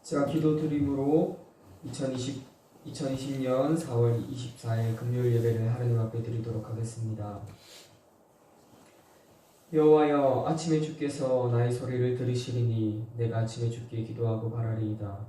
제가 기도 드림으로 2020년 4월 24일 금요일 예배를 하나님 앞에 드리도록 하겠습니다. 여호와여, 아침에 주께서 나의 소리를 들으시리니 내가 아침에 주께 기도하고 바라리이다.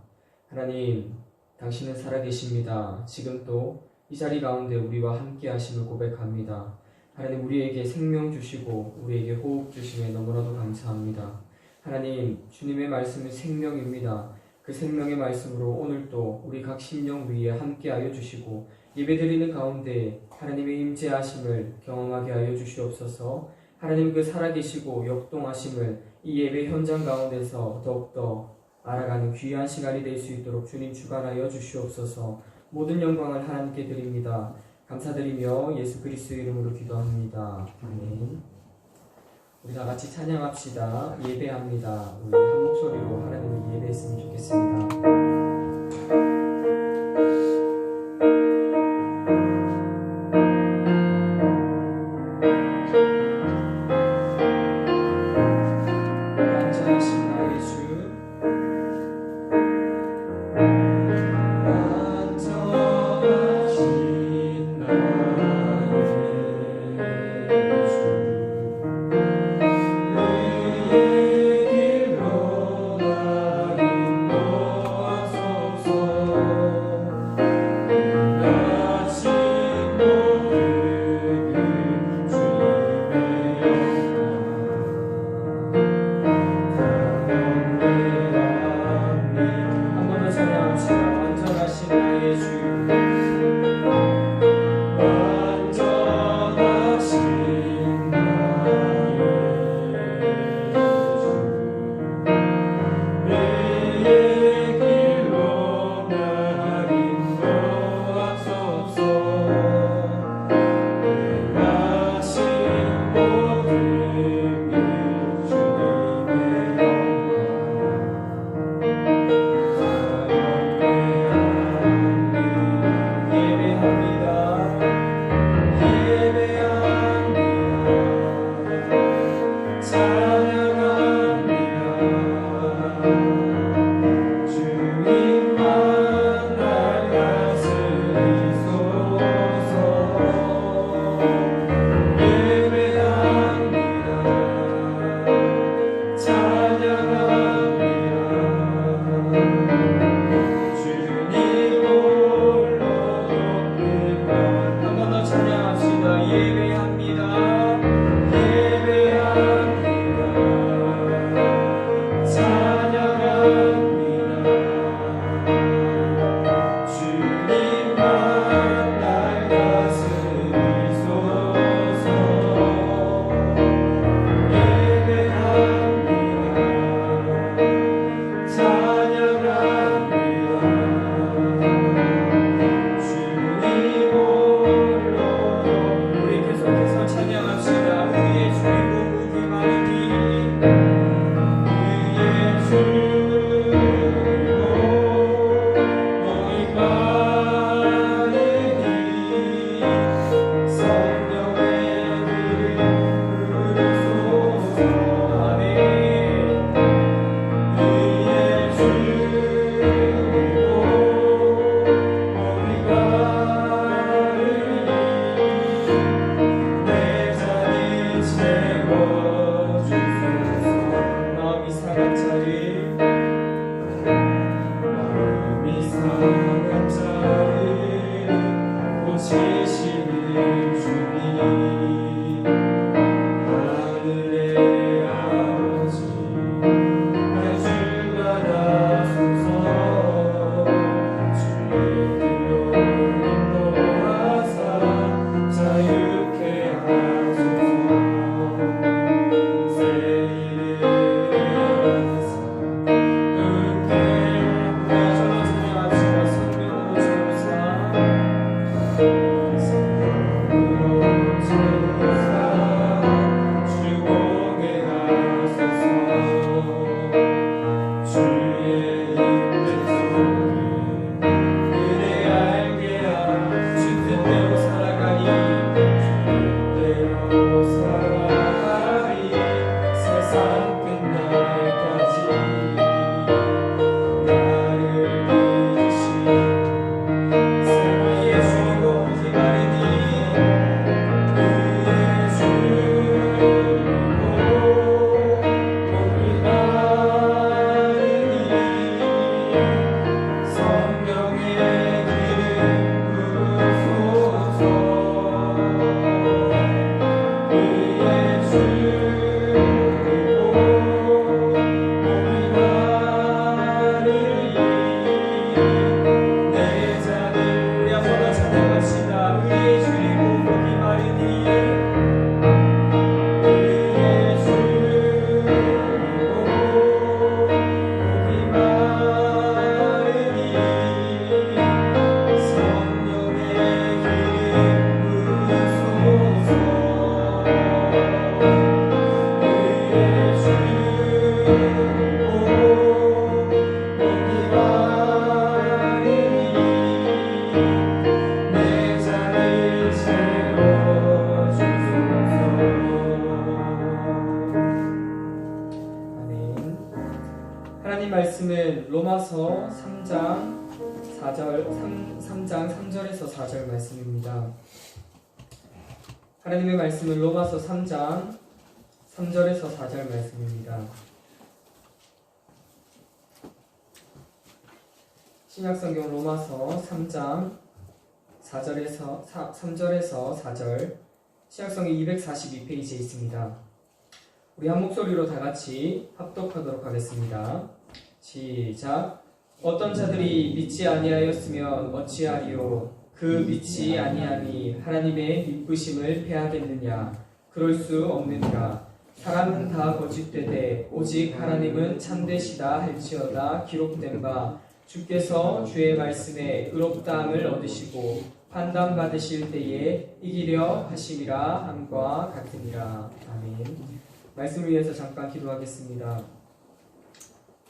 하나님, 당신은 살아계십니다. 지금 또 이 자리 가운데 우리와 함께 하심을 고백합니다. 하나님, 우리에게 생명 주시고 우리에게 호흡 주심에 너무나도 감사합니다. 하나님, 주님의 말씀은 생명입니다. 그 생명의 말씀으로 오늘도 우리 각 심령 위에 함께하여 주시고 예배드리는 가운데 하나님의 임재하심을 경험하게 하여 주시옵소서. 하나님, 그 살아계시고 역동하심을 이 예배 현장 가운데서 더욱더 알아가는 귀한 시간이 될 수 있도록 주님 주관하여 주시옵소서. 모든 영광을 하나님께 드립니다. 감사드리며 예수 그리스도의 이름으로 기도합니다. 아멘. 우리 다 같이 찬양합시다. 예배합니다. 우리 한 목소리로 하나님을 예배했으면 좋겠습니다. 오 로마서 3장 3절에서 4절 말씀입니다. 하나님의 말씀은 로마서 3장 3절에서 4절 말씀입니다. 신약성경 로마서 3장 3절에서 4절, 신약성경 242페이지에 있습니다. 우리 한 목소리로 다 같이 합독하도록 하겠습니다. 시작. 어떤 자들이 믿지 아니하였으면 어찌하리요? 그 믿지 아니함이 하나님의 믿으심을 패하겠느냐? 그럴 수 없느니라. 사람은 다 거짓되되 오직 하나님은 참되시다 할지어다 기록된 바 주께서 주의 말씀에 의롭다함을 얻으시고 판단받으실 때에 이기려 하심이라 함과 같으니라. 아멘. 말씀을 위해서 잠깐 기도하겠습니다.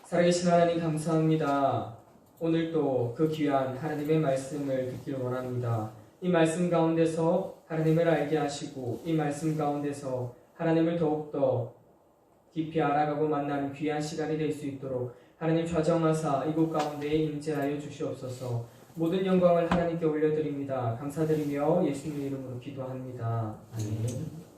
살아계신 하나님 감사합니다. 오늘도 그 귀한 하나님의 말씀을 듣기를 원합니다. 이 말씀 가운데서 하나님을 알게 하시고 이 말씀 가운데서 하나님을 더욱더 깊이 알아가고 만나는 귀한 시간이 될 수 있도록 하나님 좌정하사 이곳 가운데에 임재하여 주시옵소서. 모든 영광을 하나님께 올려드립니다. 감사드리며 예수님의 이름으로 기도합니다. 아멘.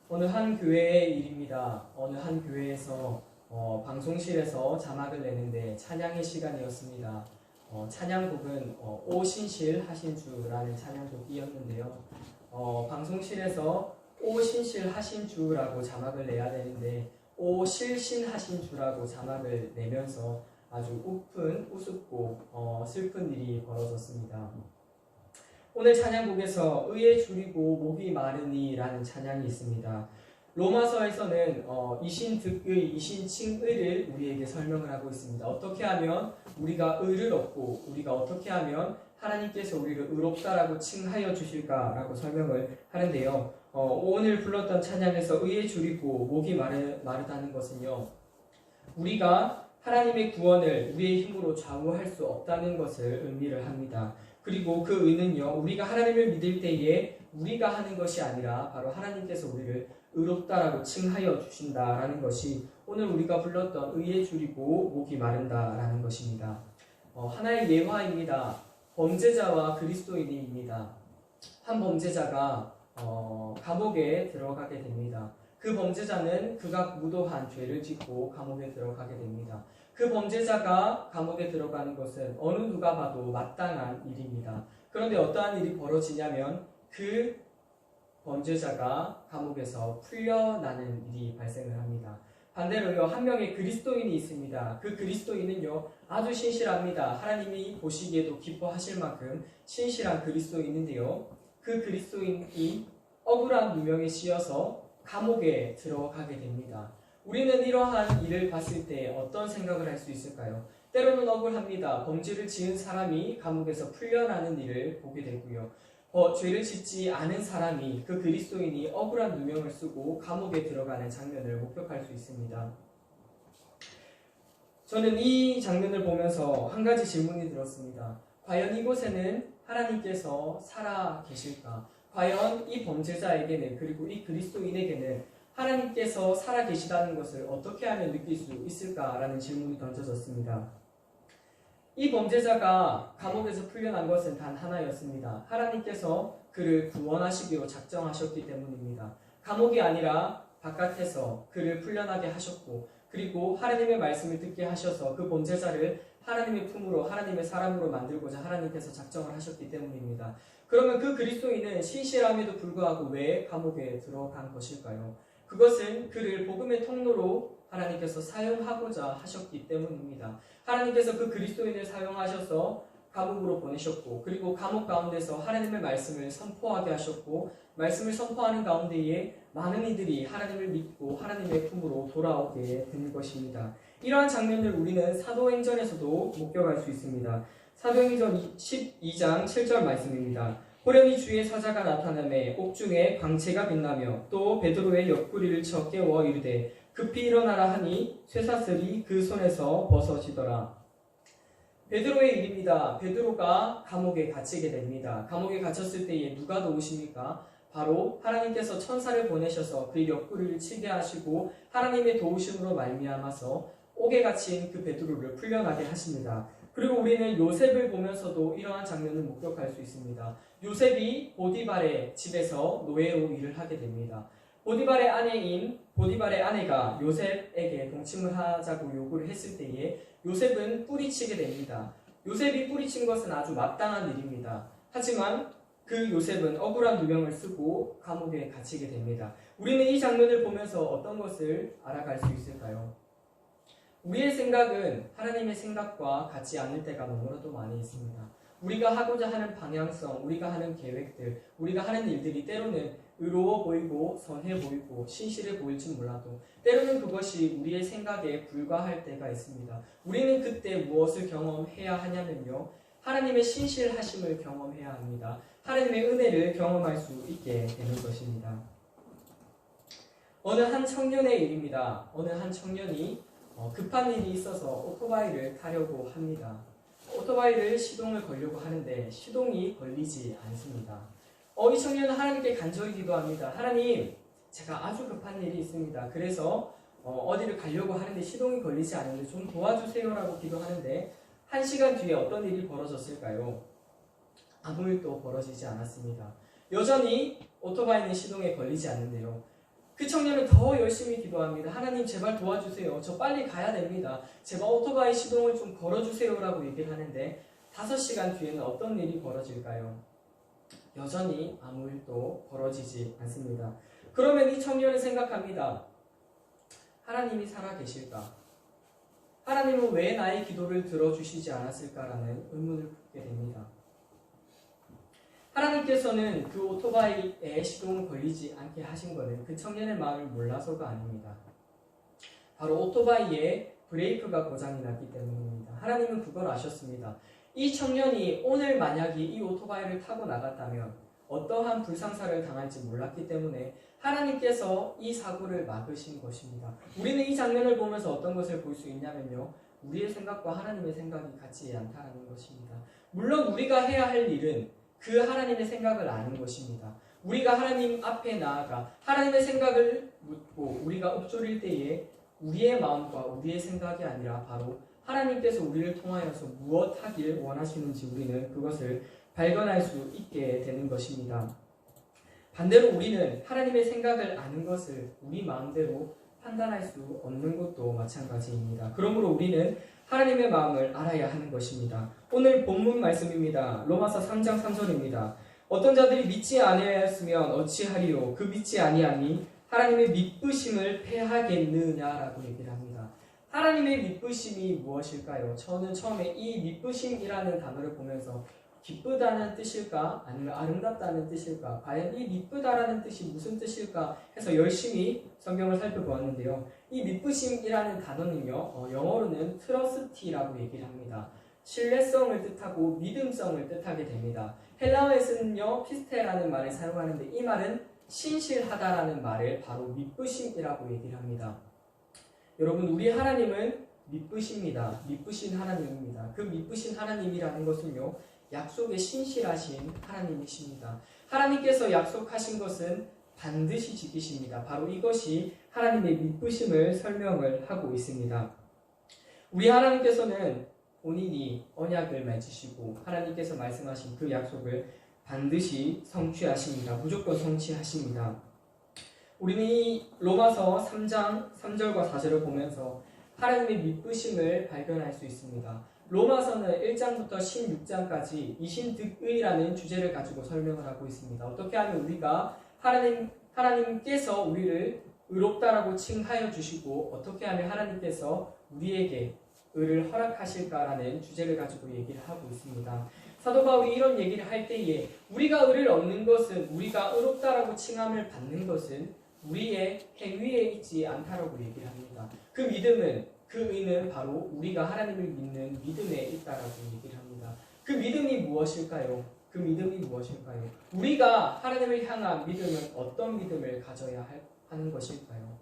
어느 한 교회의 일입니다. 어느 한 교회에서 방송실에서 자막을 내는데 찬양의 시간이었습니다. 찬양곡은 오신실 하신주라는 찬양곡이었는데요. 방송실에서 오신실 하신주라고 자막을 내야 되는데 오실신 하신주라고 자막을 내면서 아주 우습고 슬픈 일이 벌어졌습니다. 오늘 찬양곡에서 의에 줄이고 목이 마르니 라는 찬양이 있습니다. 로마서에서는 이신득의, 이신칭의를 우리에게 설명을 하고 있습니다. 어떻게 하면 우리가 의를 얻고 우리가 어떻게 하면 하나님께서 우리를 의롭다라고 칭하여 주실까라고 설명을 하는데요. 오늘 불렀던 찬양에서 의에 줄이고 목이 마르다는 것은요, 우리가 하나님의 구원을 우리의 힘으로 좌우할 수 없다는 것을 의미를 합니다. 그리고 그 의는요, 우리가 하나님을 믿을 때에 우리가 하는 것이 아니라 바로 하나님께서 우리를 의롭다라고 칭하여 주신다라는 것이 오늘 우리가 불렀던 의에 줄이고 목이 마른다라는 것입니다. 하나의 예화입니다. 범죄자와 그리스도인입니다. 한 범죄자가 감옥에 들어가게 됩니다. 그 범죄자는 그가 무도한 죄를 짓고 감옥에 들어가게 됩니다. 그 범죄자가 감옥에 들어가는 것은 어느 누가 봐도 마땅한 일입니다. 그런데 어떠한 일이 벌어지냐면 그 범죄자가 감옥에서 풀려나는 일이 발생을 합니다. 반대로요, 한 명의 그리스도인이 있습니다. 그 그리스도인은요, 아주 신실합니다. 하나님이 보시기에도 기뻐하실 만큼 신실한 그리스도인인데요, 그 그리스도인이 억울한 누명에 씌여서 감옥에 들어가게 됩니다. 우리는 이러한 일을 봤을 때 어떤 생각을 할 수 있을까요? 때로는 억울합니다. 범죄를 지은 사람이 감옥에서 풀려나는 일을 보게 되고요. 죄를 짓지 않은 사람이, 그 그리스도인이 억울한 누명을 쓰고 감옥에 들어가는 장면을 목격할 수 있습니다. 저는 이 장면을 보면서 한 가지 질문이 들었습니다. 과연 이곳에는 하나님께서 살아 계실까? 과연 이 범죄자에게는, 그리고 이 그리스도인에게는 하나님께서 살아 계시다는 것을 어떻게 하면 느낄 수 있을까라는 질문이 던져졌습니다. 이 범죄자가 감옥에서 풀려난 것은 단 하나였습니다. 하나님께서 그를 구원하시기로 작정하셨기 때문입니다. 감옥이 아니라 바깥에서 그를 풀려나게 하셨고, 그리고 하나님의 말씀을 듣게 하셔서 그 범죄자를 하나님의 품으로, 하나님의 사람으로 만들고자 하나님께서 작정을 하셨기 때문입니다. 그러면 그 그리스도인은 신실함에도 불구하고 왜 감옥에 들어간 것일까요? 그것은 그를 복음의 통로로 하나님께서 사용하고자 하셨기 때문입니다. 하나님께서 그 그리스도인을 사용하셔서 감옥으로 보내셨고, 그리고 감옥 가운데서 하나님의 말씀을 선포하게 하셨고, 말씀을 선포하는 가운데에 많은 이들이 하나님을 믿고 하나님의 품으로 돌아오게 된 것입니다. 이러한 장면을 우리는 사도행전에서도 목격할 수 있습니다. 사도행전 12장 7절 말씀입니다. 호련히 주의 사자가 나타나매 옥중에 광채가 빛나며 또 베드로의 옆구리를 쳐 깨워 이르되 급히 일어나라 하니 쇠사슬이 그 손에서 벗어지더라. 베드로의 일입니다. 베드로가 감옥에 갇히게 됩니다. 감옥에 갇혔을 때에 누가 도우십니까? 바로 하나님께서 천사를 보내셔서 그 옆구리를 치게 하시고 하나님의 도우심으로 말미암아서 옥에 갇힌 그 베드로를 풀려나게 하십니다. 그리고 우리는 요셉을 보면서도 이러한 장면을 목격할 수 있습니다. 요셉이 보디발의 집에서 노예로 일을 하게 됩니다. 보디발의 아내가 요셉에게 동침을 하자고 요구를 했을 때에 요셉은 뿌리치게 됩니다. 요셉이 뿌리친 것은 아주 마땅한 일입니다. 하지만 그 요셉은 억울한 누명을 쓰고 감옥에 갇히게 됩니다. 우리는 이 장면을 보면서 어떤 것을 알아갈 수 있을까요? 우리의 생각은 하나님의 생각과 같지 않을 때가 너무나도 많이 있습니다. 우리가 하고자 하는 방향성, 우리가 하는 계획들, 우리가 하는 일들이 때로는 의로워 보이고 선해 보이고 신실해 보일지 몰라도 때로는 그것이 우리의 생각에 불과할 때가 있습니다. 우리는 그때 무엇을 경험해야 하냐면요, 하나님의 신실하심을 경험해야 합니다. 하나님의 은혜를 경험할 수 있게 되는 것입니다. 어느 한 청년의 일입니다. 어느 한 청년이 급한 일이 있어서 오토바이를 타려고 합니다. 오토바이를 시동을 걸려고 하는데 시동이 걸리지 않습니다. 이 청년은 하나님께 간절히 기도합니다. 하나님, 제가 아주 급한 일이 있습니다. 그래서 어디를 가려고 하는데 시동이 걸리지 않는데 좀 도와주세요라고 기도하는데 1시간 뒤에 어떤 일이 벌어졌을까요? 아무 일도 벌어지지 않았습니다. 여전히 오토바이는 시동에 걸리지 않는데요. 그 청년은 더 열심히 기도합니다. 하나님, 제발 도와주세요. 저 빨리 가야 됩니다. 제발 오토바이 시동을 좀 걸어주세요 라고 얘기를 하는데 5시간 뒤에는 어떤 일이 벌어질까요? 여전히 아무 일도 벌어지지 않습니다. 그러면 이 청년은 생각합니다. 하나님이 살아계실까? 하나님은 왜 나의 기도를 들어주시지 않았을까라는 의문을 품게 됩니다. 하나님께서는 그 오토바이에 시동을 걸리지 않게 하신 것은 그 청년의 마음을 몰라서가 아닙니다. 바로 오토바이에 브레이크가 고장이 났기 때문입니다. 하나님은 그걸 아셨습니다. 이 청년이 오늘 만약에 이 오토바이를 타고 나갔다면 어떠한 불상사를 당할지 몰랐기 때문에 하나님께서 이 사고를 막으신 것입니다. 우리는 이 장면을 보면서 어떤 것을 볼 수 있냐면요, 우리의 생각과 하나님의 생각이 같지 않다는 것입니다. 물론 우리가 해야 할 일은 그 하나님의 생각을 아는 것입니다. 우리가 하나님 앞에 나아가 하나님의 생각을 묻고 우리가 읊조릴 때에 우리의 마음과 우리의 생각이 아니라 바로 하나님께서 우리를 통하여서 무엇 하길 원하시는지 우리는 그것을 발견할 수 있게 되는 것입니다. 반대로 우리는 하나님의 생각을 아는 것을 우리 마음대로 판단할 수 없는 것도 마찬가지입니다. 그러므로 우리는 하나님의 마음을 알아야 하는 것입니다. 오늘 본문 말씀입니다. 로마서 3장 3절입니다. 어떤 자들이 믿지 아니하였으면 어찌하리요? 그 믿지 아니하니 하나님의 미쁘심을 패하겠느냐라고 얘기를 합니다. 하나님의 미쁘심이 무엇일까요? 저는 처음에 이 미쁘심이라는 단어를 보면서 기쁘다는 뜻일까? 아니면 아름답다는 뜻일까? 과연 이 미쁘다라는 뜻이 무슨 뜻일까? 해서 열심히 성경을 살펴보았는데요. 이 미쁘심이라는 단어는요, 영어로는 트러스티라고 얘기를 합니다. 신뢰성을 뜻하고 믿음성을 뜻하게 됩니다. 헬라어에서는요, 피스테라는 말을 사용하는데 이 말은 신실하다라는 말을 바로 미쁘심이라고 얘기를 합니다. 여러분, 우리 하나님은 미쁘십니다. 미쁘신 하나님입니다. 그 미쁘신 하나님이라는 것은요, 약속에 신실하신 하나님이십니다. 하나님께서 약속하신 것은 반드시 지키십니다. 바로 이것이 하나님의 미쁘심을 설명을 하고 있습니다. 우리 하나님께서는 본인이 언약을 맺으시고 하나님께서 말씀하신 그 약속을 반드시 성취하십니다. 무조건 성취하십니다. 우리는 이 로마서 3장 3절과 4절을 보면서 하나님의 미쁘심을 발견할 수 있습니다. 로마서는 1장부터 16장까지 이신득의라는 주제를 가지고 설명을 하고 있습니다. 어떻게 하면 우리가 하나님께서 우리를 의롭다라고 칭하여 주시고 어떻게 하면 하나님께서 우리에게 의를 허락하실까라는 주제를 가지고 얘기를 하고 있습니다. 사도 바울이 이런 얘기를 할 때에 우리가 의를 얻는 것은, 우리가 의롭다라고 칭함을 받는 것은 우리의 행위에 있지 않다라고 얘기를 합니다. 그 믿음은, 그 의는 바로 우리가 하나님을 믿는 믿음에 있다라고 얘기를 합니다. 그 믿음이 무엇일까요? 그 믿음이 무엇일까요? 우리가 하나님을 향한 믿음은 어떤 믿음을 가져야 하는 것일까요?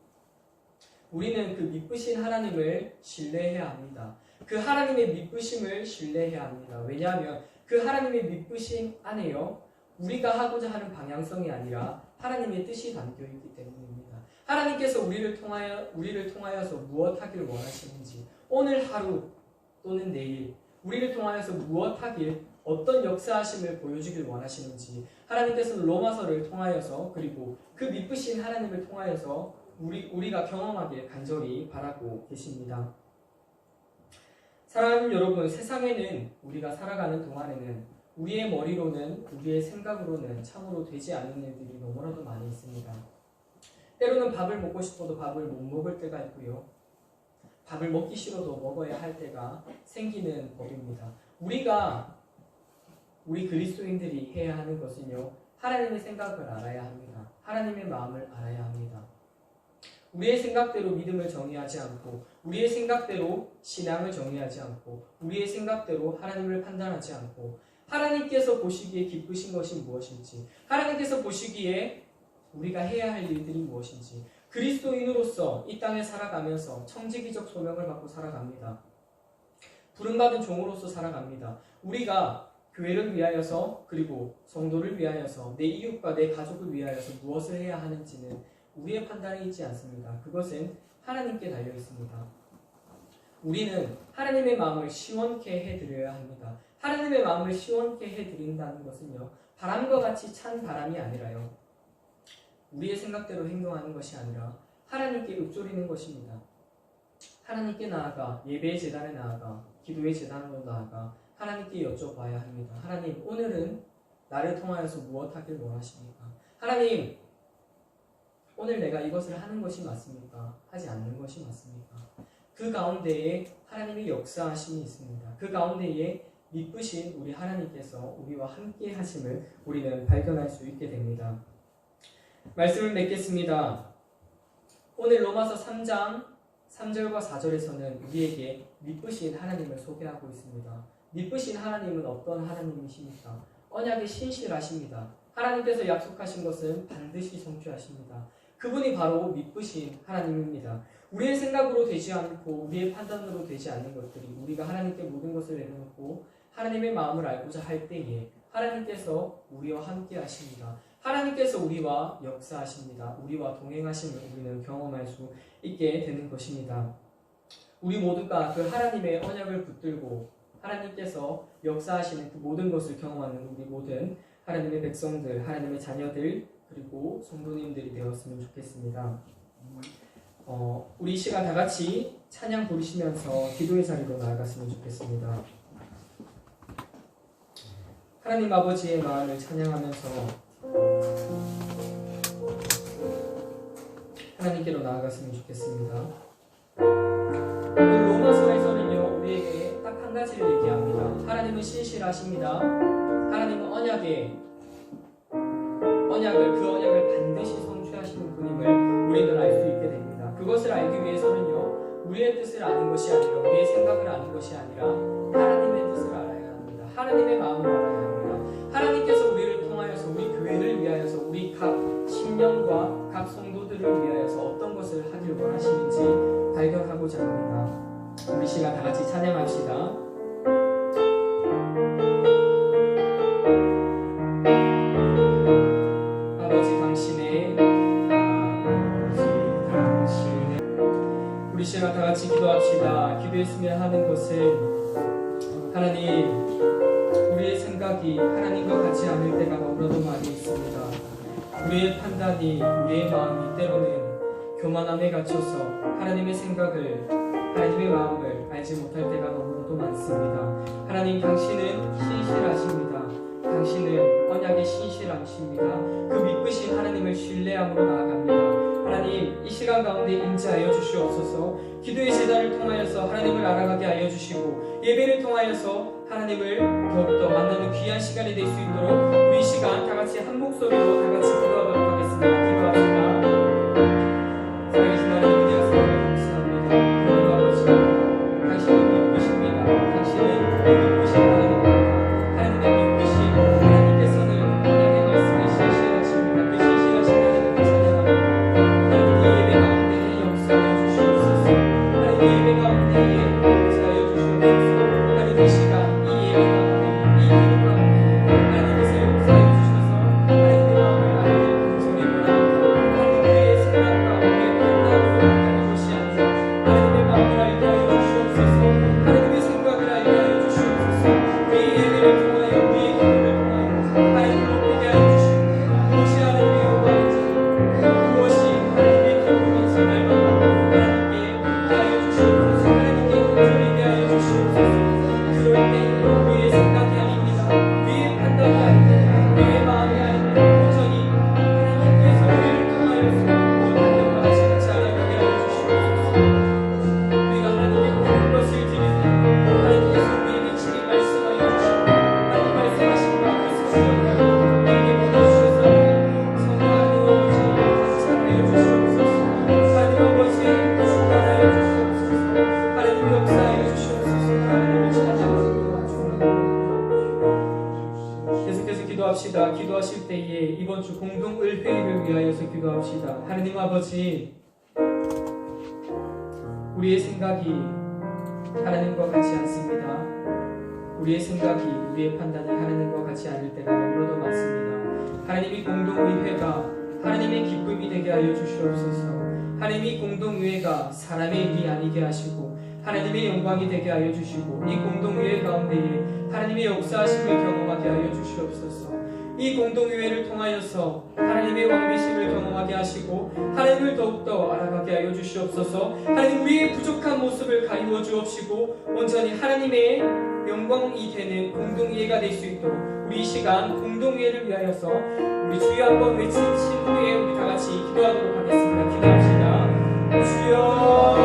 우리는 그 미쁘신 하나님을 신뢰해야 합니다. 그 하나님의 미쁘심을 신뢰해야 합니다. 왜냐하면 그 하나님의 미쁘심 안에요, 우리가 하고자 하는 방향성이 아니라 하나님의 뜻이 담겨 있기 때문입니다. 하나님께서 우리를 통하여서 무엇 하길 원하시는지, 오늘 하루 또는 내일 우리를 통하여서 무엇 하길, 어떤 역사하심을 보여주길 원하시는지 하나님께서는 로마서를 통하여서, 그리고 그 미쁘신 하나님을 통하여서 우리가 경험하길 간절히 바라고 계십니다. 사랑하는 여러분, 세상에는 우리가 살아가는 동안에는 우리의 머리로는, 우리의 생각으로는 참으로 되지 않는 일들이 너무나도 많이 있습니다. 때로는 밥을 먹고 싶어도 밥을 못 먹을 때가 있고요. 밥을 먹기 싫어도 먹어야 할 때가 생기는 법입니다. 우리 그리스도인들이 해야 하는 것은요, 하나님의 생각을 알아야 합니다. 하나님의 마음을 알아야 합니다. 우리의 생각대로 믿음을 정의하지 않고, 우리의 생각대로 신앙을 정의하지 않고, 우리의 생각대로 하나님을 판단하지 않고, 하나님께서 보시기에 기쁘신 것이 무엇인지, 하나님께서 보시기에 우리가 해야 할 일들이 무엇인지, 그리스도인으로서 이 땅에 살아가면서 청지기적 소명을 받고 살아갑니다. 부름받은 종으로서 살아갑니다. 우리가 교회를 위하여서, 그리고 성도를 위하여서, 내 이웃과 내 가족을 위하여서 무엇을 해야 하는지는 우리의 판단에 있지 않습니다. 그것은 하나님께 달려 있습니다. 우리는 하나님의 마음을 시원케 해드려야 합니다. 하나님의 마음을 시원케 해드린다는 것은요, 바람과 같이 찬 바람이 아니라요, 우리의 생각대로 행동하는 것이 아니라 하나님께 읊조리는 것입니다. 하나님께 나아가, 예배의 제단에 나아가, 기도의 제단으로 나아가 하나님께 여쭤봐야 합니다. 하나님, 오늘은 나를 통하여서 무엇 하길 원하십니까? 하나님, 오늘 내가 이것을 하는 것이 맞습니까? 하지 않는 것이 맞습니까? 그 가운데에 하나님의 역사하심이 있습니다. 그 가운데에 미쁘신 우리 하나님께서 우리와 함께 하심을 우리는 발견할 수 있게 됩니다. 말씀을 맺겠습니다. 오늘 로마서 3장 3절과 4절에서는 우리에게 미쁘신 하나님을 소개하고 있습니다. 미쁘신 하나님은 어떤 하나님이십니까? 언약에 신실하십니다. 하나님께서 약속하신 것은 반드시 성취하십니다. 그분이 바로 미쁘신 하나님입니다. 우리의 생각으로 되지 않고 우리의 판단으로 되지 않는 것들이, 우리가 하나님께 모든 것을 내려놓고 하나님의 마음을 알고자 할 때에 하나님께서 우리와 함께 하십니다. 하나님께서 우리와 역사하십니다. 우리와 동행하심을 우리는 경험할 수 있게 되는 것입니다. 우리 모두가 그 하나님의 언약을 붙들고 하나님께서 역사하시는 그 모든 것을 경험하는 우리 모든 하나님의 백성들, 하나님의 자녀들, 그리고 성도님들이 되었으면 좋겠습니다. 우리 이 시간 다 같이 찬양 부르시면서 기도의 자리로 나아갔으면 좋겠습니다. 하나님 아버지의 마음을 찬양하면서 하나님께로 나아갔으면 좋겠습니다. 오늘 로마서에서는요, 우리에게 딱 한 가지를 얘기합니다. 하나님은 신실하십니다. 하나님은 그 언약을 반드시 성취하시는 분임을 우리는 알 수 있게 됩니다. 그것을 알기 위해서는요, 우리의 뜻을 아는 것이 아니라, 우리의 생각을 아는 것이 아니라 하나님의 뜻을 알아야 합니다. 하나님의 마음을 알아야 합니다. 하나님께서 우리를 통하여서, 우리 교회를 위하여서, 우리 각 신령과 각 성도들을 위하여서 어떤 것을 하길 원하시는지 발견하고자 합니다. 우리 시간 다 같이 찬양합시다. 우리 시간 다 같이 기도합시다. 기도했으면 하는 것은, 하나님, 우리의 생각이 하나님과 같지 않을 때가 너무나도 많이 있습니다. 우리의 판단이, 우리의 마음이 때로는 교만함에 갇혀서 하나님의 생각을, 하나님의 마음을 알지 못할 때가 너무나도 많습니다. 하나님, 당신은 신실하십니다. 당신은 언약의 신실하십니다. 그 미쁘신 하나님을 신뢰함으로 나아갑니다. 하나님, 이 시간 가운데 임재하여 주시옵소서. 기도의 제단을 통하여서 하나님을 알아가게 하여 주시고, 예배를 통하여서 하나님을 더욱더 만나는 귀한 시간이 될 수 있도록 우리 이 시간 다 같이 한 목소리로 다 같이 기도하도록 하겠습니다. 기도합시다. 살아계신 하나님, 은혜와 사랑을 감사합니다. 하나님 아버지, 당신은 미쁘십니다. 당신은 미쁘신 하나님입니다. 하나님의 미쁘신 하나님께서는 언약의 말씀에 신실하십니다. 그 신실하신 하나님을 찬양합니다. 하나님, 이 예배 가운데에 역사하여 주시옵소서. 하나님, 이 예배 가운데에 역사하여 주시옵소서. 하나님, 이 시간 이 예배 가운데, 이 기도 가운데 하나님께서 역사하여 주셔서 기도합시다. 기도하실 때에 이번 주 공동의회를 위하여서 기도합시다. 하나님 아버지, 우리의 생각이 하나님과 같지 않습니다. 우리의 생각이, 우리의 판단이 하나님과 같지 않을 때가 너무나도 많습니다. 하나님이 공동의회가 하나님의 기쁨이 되게 하여 주시옵소서. 하나님이 공동의회가 사람의 일이 아니게 하시고 하나님의 영광이 되게 하여 주시고 이 공동의회 가운데에 하나님의 역사하심을 경험하게 하여 주시옵소서. 이 공동의회를 통하여서 하나님의 왕되심을 경험하게 하시고 하나님을 더욱더 알아가게 하여 주시옵소서. 하나님, 우리의 부족한 모습을 가리워 주옵시고 온전히 하나님의 영광이 되는 공동의회가 될 수 있도록 우리 이 시간 공동의회를 위하여서 우리 주여 한번 외친 후에 우리 다 같이 기도하도록 하겠습니다. 기도합시다. 주여,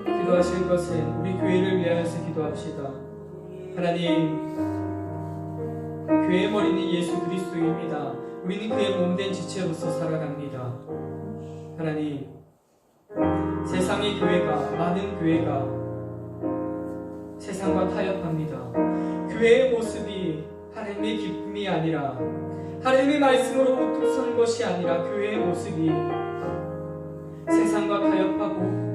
기도하실 것은 우리 교회를 위하여서 기도합시다. 하나님, 교회의 머리는 예수 그리스도입니다. 우리는 그의 몸된 지체로서 살아갑니다. 하나님, 세상의 교회가, 많은 교회가 세상과 타협합니다. 교회의 모습이 하나님의 기쁨이 아니라, 하나님의 말씀으로 우뚝 서는 것이 아니라 교회의 모습이 세상과 타협하고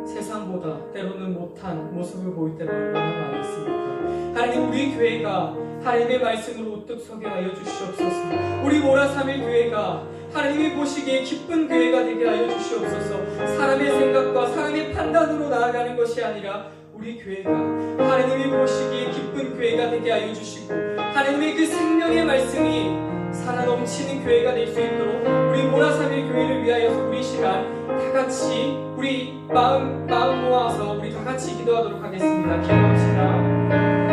세상보다 때로는 못한 모습을 보일 때가 얼마나 많았습니까? 하나님, 우리 교회가 하나님의 말씀으로 우뚝 서게 하여 주시옵소서. 우리 모라삼일 교회가 하나님이 보시기에 기쁜 교회가 되게 하여 주시옵소서. 사람의 생각과 사람의 판단으로 나아가는 것이 아니라 우리 교회가 하나님이 보시기에 기쁜 교회가 되게 하여 주시고 하나님의 그 생명의 말씀이 살아 넘치는 교회가 될 수 있도록 우리 모라삼일 교회를 위하여서 우리 시간 다 같이 우리 마음 모아서 우리 다 같이 기도하도록 하겠습니다. 기도합시다.